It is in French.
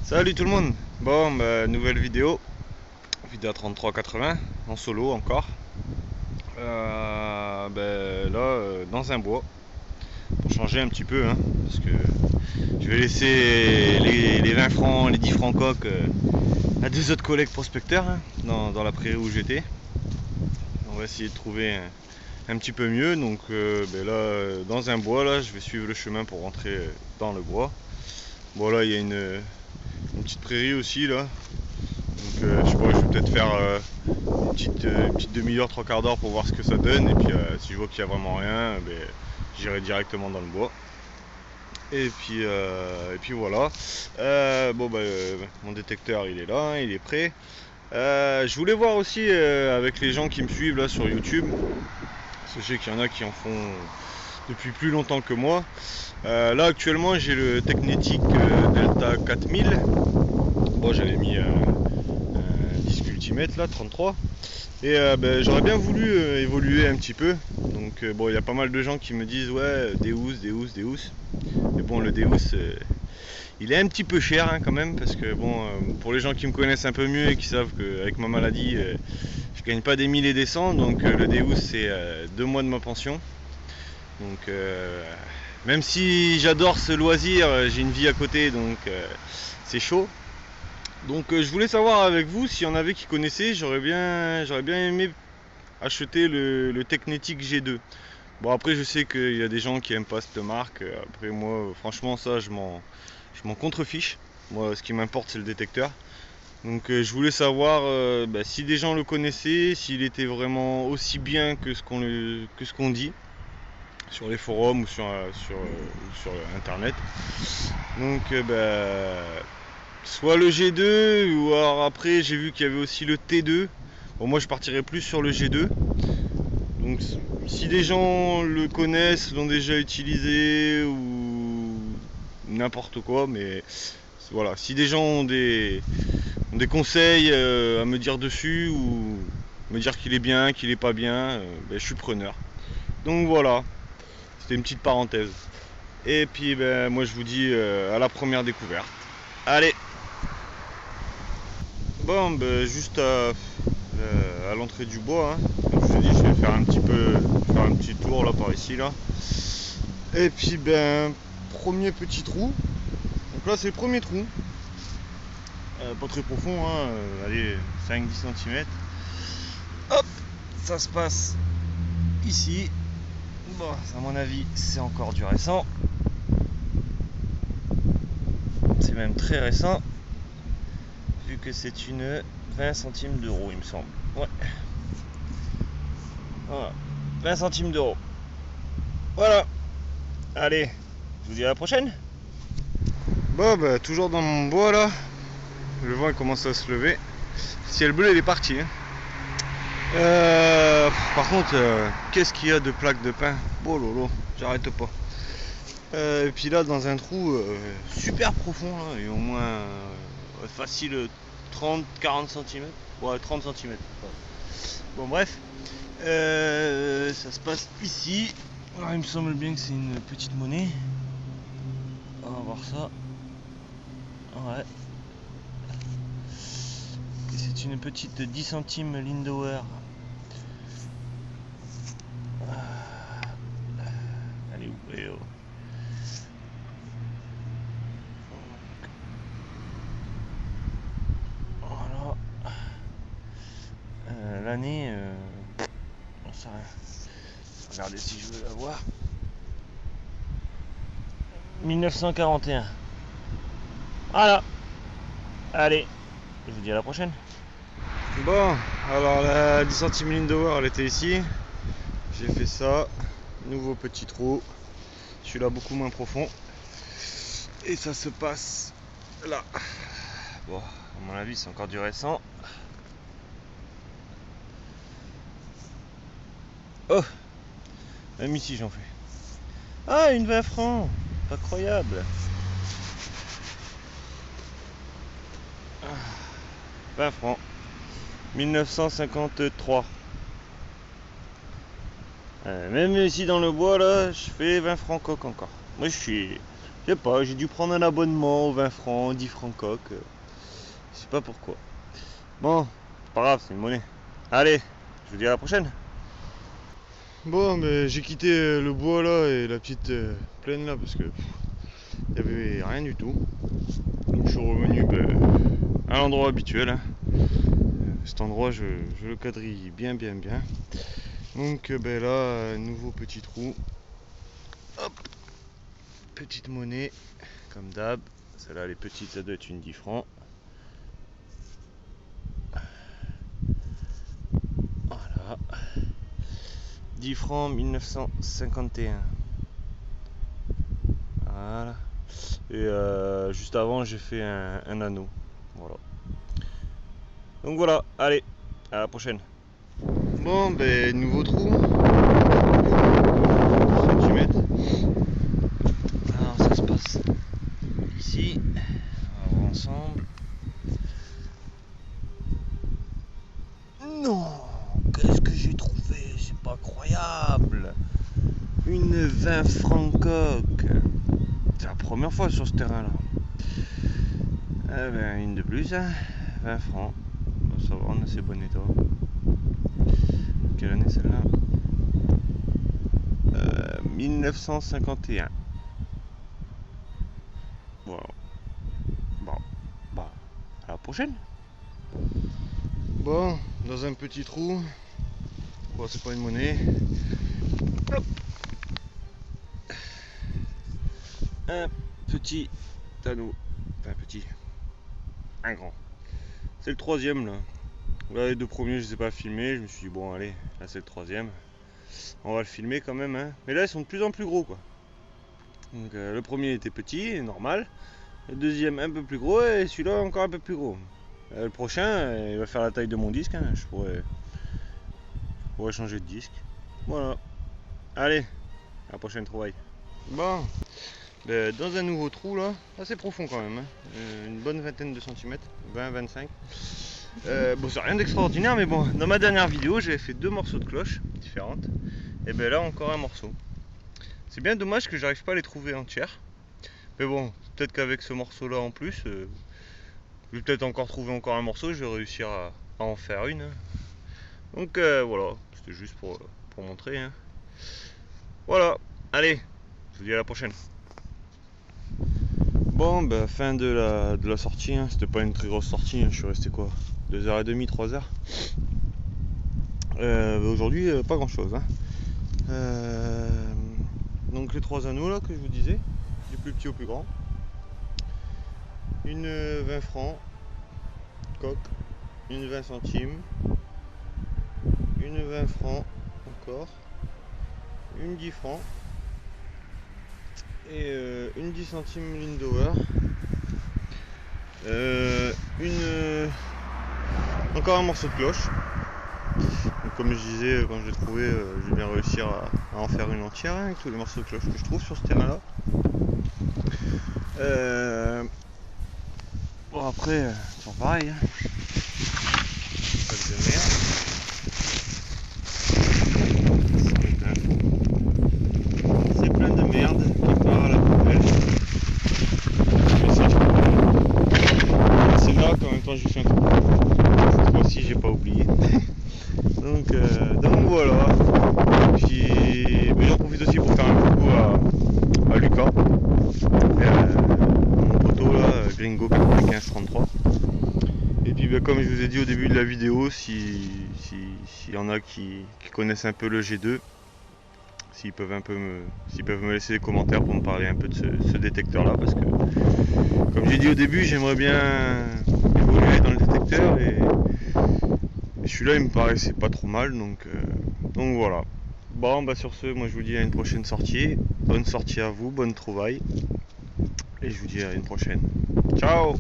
Salut tout le monde. Bon, bah, nouvelle vidéo à 33,80 en solo encore. Là, dans un bois pour changer un petit peu, hein, parce que je vais laisser les 20 francs, les 10 francs coques à deux autres collègues prospecteurs, hein, dans la prairie où j'étais. On va essayer de trouver un petit peu mieux. Donc là, dans un bois, là, je vais suivre le chemin pour rentrer dans le bois. Bon, là, il y a une petite prairie aussi là. Donc je sais pas, je vais peut-être faire une petite demi-heure, trois quarts d'heure pour voir ce que ça donne. Et puis si je vois qu'il n'y a vraiment rien, j'irai directement dans le bois. Et puis voilà. Mon détecteur il est là, hein, il est prêt. Je voulais voir aussi avec les gens qui me suivent là sur YouTube. Parce que je sais qu'il y en a qui en font depuis plus longtemps que moi. Là actuellement j'ai le Tecnetic Delta 4000. Bon, j'avais mis disque ultimate là, 33. Et j'aurais bien voulu évoluer un petit peu. Donc bon, il y a pas mal de gens qui me disent ouais, Deus. Mais bon, le Deus, il est un petit peu cher, hein, quand même, parce que bon, pour les gens qui me connaissent un peu mieux et qui savent qu'avec ma maladie, je gagne pas des 1000 et des cents. Donc le Deus, c'est 2 mois de ma pension. Donc même si j'adore ce loisir, j'ai une vie à côté, donc c'est chaud. Donc je voulais savoir avec vous s'il y en avait qui connaissaient. J'aurais bien aimé acheter le Tecnetic G2. Bon, après je sais qu'il y a des gens qui aiment pas cette marque. Après moi franchement ça je m'en contrefiche. Moi ce qui m'importe c'est le détecteur. Donc je voulais savoir si des gens le connaissaient, s'il était vraiment aussi bien que ce qu'on dit sur les forums ou sur internet. Donc soit le G2, ou alors après j'ai vu qu'il y avait aussi le T2. Bon, moi je partirais plus sur le G2. Donc si des gens le connaissent, l'ont déjà utilisé ou n'importe quoi, mais voilà, si des gens ont des conseils à me dire dessus ou me dire qu'il est bien, qu'il est pas bien, je suis preneur. Donc voilà, c'était une petite parenthèse. Et puis moi je vous dis à la première découverte. Allez. Bon, juste à l'entrée du bois, hein. Comme je te dis, je vais faire faire un petit tour là par ici là. Et puis premier petit trou. Donc là c'est le premier trou. Pas très profond, hein. Allez, 5-10 cm. Hop, ça se passe ici. Bon, à mon avis, c'est encore du récent. C'est même très récent. Vu que c'est une 20 centimes d'euros, il me semble. Ouais. Voilà. 20 centimes d'euros. Voilà. Allez, je vous dis à la prochaine. Bon, toujours dans mon bois là. Le vent il commence à se lever. Le ciel bleu il est parti, hein. Par contre, qu'est-ce qu'il y a de plaques de pain? Oh lolo, j'arrête pas. Et puis là, dans un trou super profond, là, et au moins facile 30-40 cm. Ouais, 30 cm. Bon, bref. Ça se passe ici. Alors, il me semble bien que c'est une petite monnaie. On va voir ça. Ouais. C'est une petite 10 centimes Lindauer. Allez où? Eh oh. Voilà. L'année, on sait rien. Regardez si je veux la voir. 1941. Voilà. Allez, je vous dis à la prochaine. Bon, alors la 10 centimes Lindauer, elle était ici. J'ai fait ça. Nouveau petit trou. Celui-là beaucoup moins profond. Et ça se passe là. Bon, à mon avis, c'est encore du récent. Oh, même ici, j'en fais. Ah, une 20 francs. Incroyable. 20 francs. 1953. Même ici dans le bois, là, je fais 20 francs coque encore. Moi, je suis Je sais pas, j'ai dû prendre un abonnement aux 20 francs, 10 francs coq. Je sais pas pourquoi. Bon, c'est pas grave, c'est une monnaie. Allez, je vous dis à la prochaine. Bon, mais j'ai quitté le bois là et la petite plaine là parce que il y avait rien du tout. Donc je suis revenu à l'endroit habituel. Hein. Cet endroit, je le quadrille bien. Donc là, nouveau petit trou. Hop, petite monnaie, comme d'hab. Celle-là, elle est petite, ça doit être une 10 francs. Voilà. 10 francs 1951. Voilà. Et juste avant, j'ai fait un anneau. Voilà. Donc voilà, allez, à la prochaine. Bon, nouveau trou. Centimètres. Alors ça se passe ici. On va voir ensemble. Non, qu'est-ce que j'ai trouvé? C'est pas croyable. Une 20 francs coq. C'est la première fois sur ce terrain-là. Une de plus, hein. 20 francs. Ça va, en assez bon état. Quelle année celle-là? 1951. Voilà. Bon, à la prochaine. Bon, dans un petit trou. Bon, c'est pas une monnaie. Hop. Un petit anneau. Enfin, un grand. C'est le troisième là. Là, les deux premiers, je les ai pas filmés. Je me suis dit, bon, allez, là c'est le troisième. On va le filmer quand même. Hein. Mais là, ils sont de plus en plus gros quoi. Donc, le premier était petit, normal. Le deuxième un peu plus gros et celui-là encore un peu plus gros. Le prochain, il va faire la taille de mon disque. Hein. Je pourrais changer de disque. Voilà. Allez, à la prochaine trouvaille. Bon, dans un nouveau trou là, assez profond quand même. Hein. Une bonne vingtaine de centimètres, 20-25. Bon, c'est rien d'extraordinaire, mais bon, dans ma dernière vidéo, j'avais fait 2 morceaux de cloche différentes. Et là, encore un morceau. C'est bien dommage que j'arrive pas à les trouver entières. Mais bon, peut-être qu'avec ce morceau là en plus, je vais peut-être encore trouver encore un morceau, je vais réussir à en faire une. Donc voilà, c'était juste pour montrer. Hein. Voilà, allez, je vous dis à la prochaine. Bon, fin de la sortie, hein. C'était pas une très grosse sortie, hein. Je suis resté quoi, 2h30, 3h. Aujourd'hui, pas grand chose. Hein. Donc les 3 anneaux là que je vous disais, du plus petit au plus grand. Une 20 francs, coque, une 20 centimes, une 20 francs encore, une 10 francs et une 10 centimes Lindauer, encore un morceau de cloche. Donc, comme je disais, quand je l'ai trouvé, je vais bien réussir à en faire une entière hein, avec tous les morceaux de cloche que je trouve sur ce terrain là. Bon après, toujours pareil. Hein. Pas de merde. C'est plein de merde qui part à la poubelle. C'est là qu'en même temps j'ai fait un truc. Cette fois-ci j'ai pas oublié. donc voilà. Puis j'en profite aussi pour faire un coucou à Lucas. Mon poteau là, Gringo 1533. Et puis comme je vous ai dit au début de la vidéo, s'il y en a qui connaissent un peu le G2, s'ils peuvent me laisser des commentaires pour me parler un peu de ce détecteur là, parce que comme j'ai dit au début, j'aimerais bien évoluer dans le détecteur et celui-là il me paraissait pas trop mal, donc voilà. Bon sur ce, moi je vous dis à une prochaine sortie, bonne sortie à vous, bonne trouvaille et je vous dis à une prochaine. Ciao.